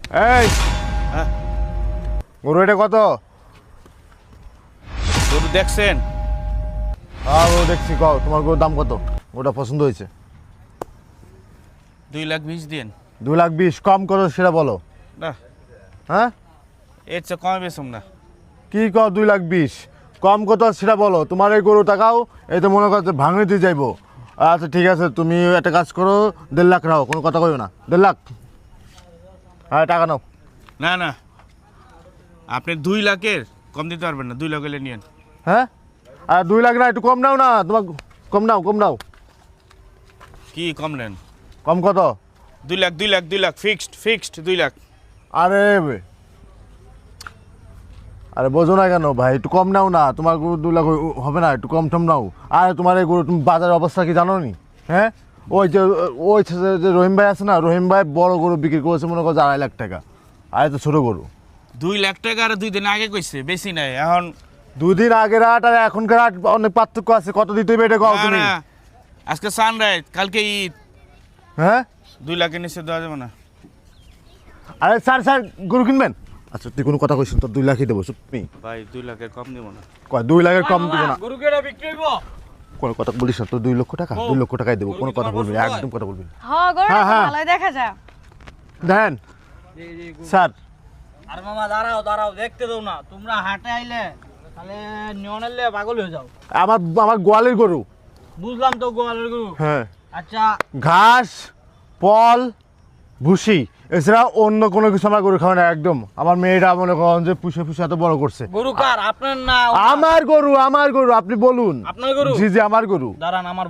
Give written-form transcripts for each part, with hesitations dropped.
এই হ্যাঁ গরু এটা কত? গরু দেখছেন? হ্যাঁ গরু দেখছি, কও তোমার গরুর দাম কত? ওটা পছন্দ হয়েছে। 2,20,000 দিন। 2,20,000 কম করো সেটা বলো। না হ্যাঁ এর চেয়ে কমে বেচুম না। কি কও 2,20,000 কম কত সেটা বলো। তোমার এই গরু টাকাও এই তো মনে করছে ভাঙড়ি দিয়ে যাইবো। আচ্ছা ঠিক আছে, তুমি একটা কাজ করো, 1.5 লাখ রাখো, কোনো কথা কইও না। 1.5 লাখ, হ্যাঁ টাকা নাও। না না, আপনি 2 লাখের কম দিতে পারবেন না। 2 লাখ হলে নিয়েন। হ্যাঁ আর 2 লাখ না, একটু কম নাও না, তোমার কম নাও, কম নাও। কি কম নেন? কম কত? 2 লাখ 2 লাখ 2 লাখ ফিক্সড 2 লাখ। আরে আরে বোঝো না কেন ভাই, একটু কম নাও না। তোমার গরু 2 লাখ হবে না, একটু কম টম নাও। আর তোমার এই গরু তুমি বাজারের অবস্থা কি জানো নি? হ্যাঁ ওই যে রহিম ভাই আছে না, রহিম ভাই বড় গরু বিক্রি করেছে মনে করছে 2.5 লাখ টাকা, আর তো ছোট গরু। 2 লাখ টাকা আর 2 দিন আগে কইছে, বেশি নাই এখন। 2 দিন আগের হাট আর এখনকার হাট অনেক পার্থক্য আছে। কত দিতে হবে এটা কও না তুমি। না, আজকে সানরাইজ, কালকে ঈদ। হ্যাঁ 2 লাখের নিচে দেওয়া যাবে না। আরে স্যার স্যার গরু কিনবেন? আচ্ছা তুই কোনো কথা কইছিস, তোর 2 লাখই দেবো তুমি। ভাই 2 লাখের কম দিব না। কয় 2 লাখের কম দিব না? গরু কেটা বিক্রি হইব? কোনো কথা বলিস না, তোর 2 লক্ষ টাকা 2 লক্ষ টাকাই দেবো, কোনো কথা বলবি না, একদম কথা বলবি না। হ্যাঁ গরুটা হ্যাঁ, তো হ্যাঁ। ভালোই দেখা যায়। দেখেন স্যার, আর মামা দাঁড়াও দাঁড়াও, দেখতে দাও না। তোমরা হাটে আইলে তাহলে নিয়নেলে পাগল হয়ে যাও। আমার আমার গোয়ালের গরু। বুঝলাম তো, গোয়ালের গরু। হ্যাঁ আচ্ছা ঘাস পল ভুসি এছাড়া অন্য কোনো কিছু আমার গরু খাওয়া না একদম। আমার মেয়েটা মনে করেন যে পুষে পুষে এত বড় করছে। গরু কার? আপনার না ওনার? আমার গরু আপনি বলুন। আপনার গরু? জি জি আমার গরু। দাঁড়ান, আমার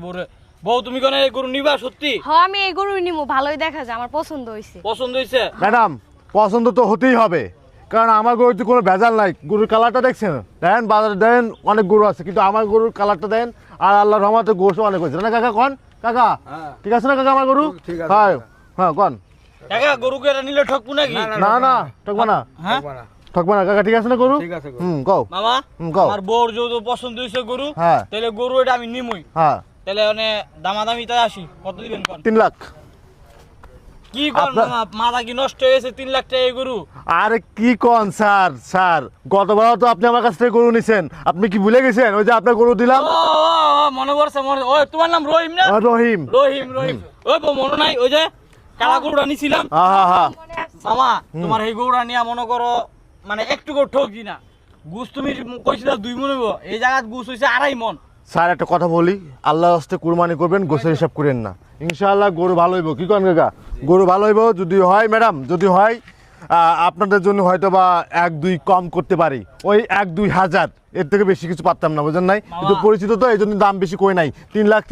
বউ তুমি কোন এই গরু নিবা? সত্যি হ্যাঁ আমি এই গরুই নিমু, ভালোই দেখা যায়, আমার পছন্দ হইছে। পছন্দ হইছে? ম্যাডাম পছন্দ তো হতেই হবে, কারণ আমার গরুতে কোনো ভেজাল নাই। গরুর কালারটা দেখছেন? দেখেন বাজারে দেখেন অনেক গরু আছে, কিন্তু আমার গরুর কালারটা দেন। আর আল্লাহর রহমতে গোশও অনেক হয়েছে না কাকা? কন কাকা ঠিক আছে না কাকা আমার গরু? হ্যাঁ হ্যাঁ কন কাকা গরু কেটা নিলে ঠকবো নাকি? না না ঠকবা না, হ্যাঁ ঠকবা না কাকা, ঠিক আছে না গরু? কও মামা, কও। আমার বউর যেহেতু পছন্দ হইছে গরু, হ্যাঁ তাহলে গরু এটা আমি নিমই। হ্যাঁ তাহলে মানে দামাদামি তাই আসি, কত দিবেন কোন? 3 লাখ। কি কোন আপনার- মামা, মাথা কি নষ্ট হয়েছে? 3 লাখ টাকা এই গরু? আরে কি কন স্যার, স্যার গতবার তো আপনি আমার কাছ থেকে গরু নিছেন, আপনি কি ভুলে গেছেন? ওই যে আপনার গরু দিলাম। ও, মনে পড়ছে ওই তোমার নাম রহিম না? রহিম। রহিম ওই বউ মনে নাই? ওই যে কালা গরুটা নিছিলাম। হ্যাঁ হ্যাঁ মামা তোমার এই গরুটা নিয়ে মনে করো মানে একটু করে ঠকছি না। গুছ তুমি কইছিলা 2 মন হইব, এই জায়গায় গুছ হইছে 2.5 মন। স্যার একটা কথা বলি, আল্লাহর হস্তে কুরবানি করবেন, গোছের হিসাব করেন না। ইনশাআল্লাহ গরু ভালো হইব। কি করেন কাকা? গরু ভালো হইব যদি হয় ম্যাডাম, যদি হয় আপনাদের জন্য হয়তো বা 1-2 কম করতে পারি, ওই 1-2 হাজার, এর থেকে বেশি কিছু পারতাম না, বুঝেন নাই? কিন্তু পরিচিত তো এই জন্য দাম বেশি কই নাই। 3 লাখ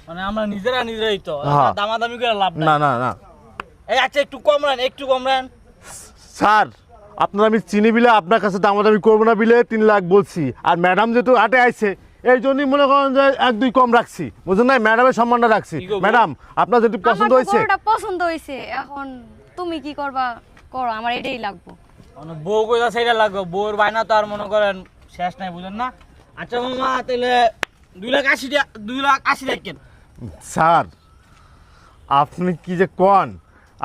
মানে আমরা নিজেরাই তো হ্যাঁ। দামাদামি করে লাভ না নাই। না না এই আচ্ছা একটু কম রান, একটু কম রান। স্যার আপনার আমি চিনি বিলে আপনার কাছে দামাদামি করবো না বিলে 3 লাখ বলছি। আর ম্যাডাম যেহেতু হাটে আইছে এই জন্যই মনে করেন যে 1-2 কম রাখছি, বুঝলেন না? ম্যাডামের সম্মানটা রাখছি। কি করবো? ম্যাডাম আপনার যদি আমার পছন্দ তো হয়েছে, গরুটা পছন্দ হইছে, এখন তুমি কি করবা করো, আমার এটাই লাগবো। মানে বউ কইতা সেইটা লাগবে, বউর বায়না তো আর মনে করেন শেষ নাই, বুঝেন না? আচ্ছা মামা তাহলে 2,80,000 রাখেন। স্যার আপনি কি যে কন,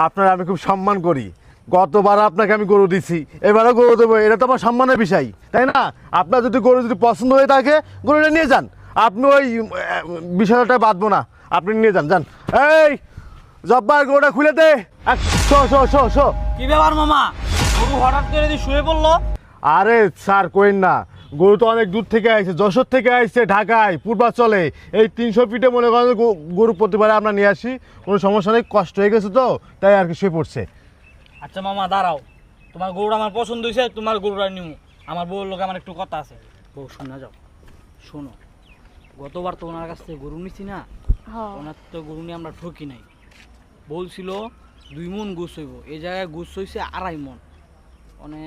আপনার আমি খুব সম্মান করি। গতবার আপনাকে আমি গরু দিছি, এবারও গরু দেবো, এটা তো আমার সম্মানের বিষয়, তাই না? আপনার যদি গরু যদি পছন্দ হয়ে থাকে গরুটা নিয়ে যান, আপনি ওই বিষয়টা বাঁধবো না, আপনি নিয়ে যান যান। এই জব্বার গরুটা খুলে দে। শো শো শো শো। কি ব্যাপার মামা, গরু হঠাৎ করে দিয়ে শুয়ে পড়লো? আরে স্যার কইন না, গরু তো অনেক দূর থেকে আইছে, যশোর থেকে আইছে ঢাকায় পূর্বাচলে। এই 300 ফিটে মনে করেন গরু প্রতিবারে আমরা নিয়ে আসি, কোনো সমস্যা নেই, কষ্ট হয়ে গেছে তো তাই আর কি শুয়ে পড়ছে। আচ্ছা মামা দাঁড়াও, তোমার গরুটা আমার পছন্দ হয়েছে, তোমার গরুটা নিমু। আমার বউর লোক আমার একটু কথা আছে। বউ শোনা যাও, শোনো, গতবার তো ওনার কাছ থেকে গরু নিছি না, হ্যাঁ ওনার তো গরু নিয়ে আমরা ঠকি নাই। বলছিল 2 মন গুছ হইব, এই জায়গায় গুছ হইছে 2.5 মন। মানে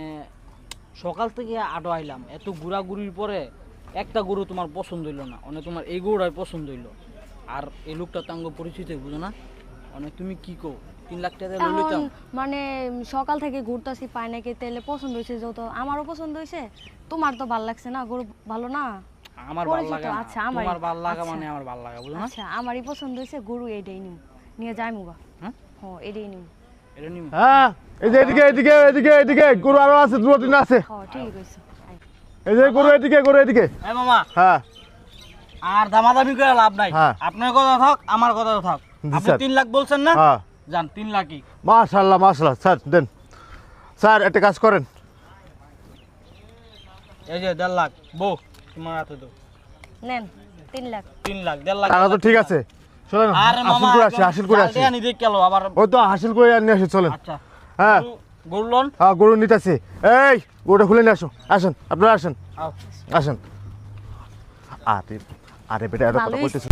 সকাল থেকে আটো আইলাম, এত ঘোরাঘুরির পরে একটা গরু তোমার পছন্দ হইলো না, মানে তোমার এই গরুটাই পছন্দ হইলো। আর এই লোকটা তো আঙ্গ পরিচিত, বুঝো না? মানে তুমি কি কো, 3 লাখ টাকা লইলে এখন চাও? মানে সকাল থেকে ঘুরতাছি পাই নাকি, তেলে পছন্দ হয়েছে, যেহেতু আমারও পছন্দ হয়েছে, তোমার তো ভালো লাগছে না, গরু ভালো না? আমার ভালো পরিচিত, লাগে না। আচ্ছা, আমারই। তোমার ভালো লাগা আচ্ছা। মানে আমার ভালো লাগা, বুঝো না? আচ্ছা আমারই পছন্দ হয়েছে, গরু এটাই নিম, নিয়ে যাই মুগা। হ্যাঁ? হ্যাঁ এটাই নিম। এটা নিমু হ্যাঁ এই যে এদিকে এদিকে এদিকে এদিকে গরু আরো আছে 2-3 আছে হ্যাঁ ঠিক আছে আয়। এই যে গরু এদিকে এই মামা হ্যাঁ আর দামাদামি করে লাভ নাই হ্যাঁ। আপনার কথা থাক আমার কথা থাক জি, আপনি স্যার। 3 লাখ বলছেন না হ্যাঁ যান 3 লাখই মাশাআল্লাহ মাশাআল্লাহ স্যার দেন স্যার একটা কাজ করেন এই যে 1.5 লাখ বউ তোমার হাতে দাও নেন 3 লাখ 3 লাখ 1.5 লাখ টাকা তো ঠিক আছে চলেন আর মামা হাসিল করে আসি আনি দেখ গেল আবার ওই তো হাসিল করে নিয়ে আসি চলেন আচ্ছা হ্যাঁ গরুলন হ্যাঁ গরু নিতেছি এই গরুটা খুলে নিয়ে আসো আসেন আপনারা আসেন আও আসেন আরে আরে বেটা এত কথা ভালোই। বলতেছি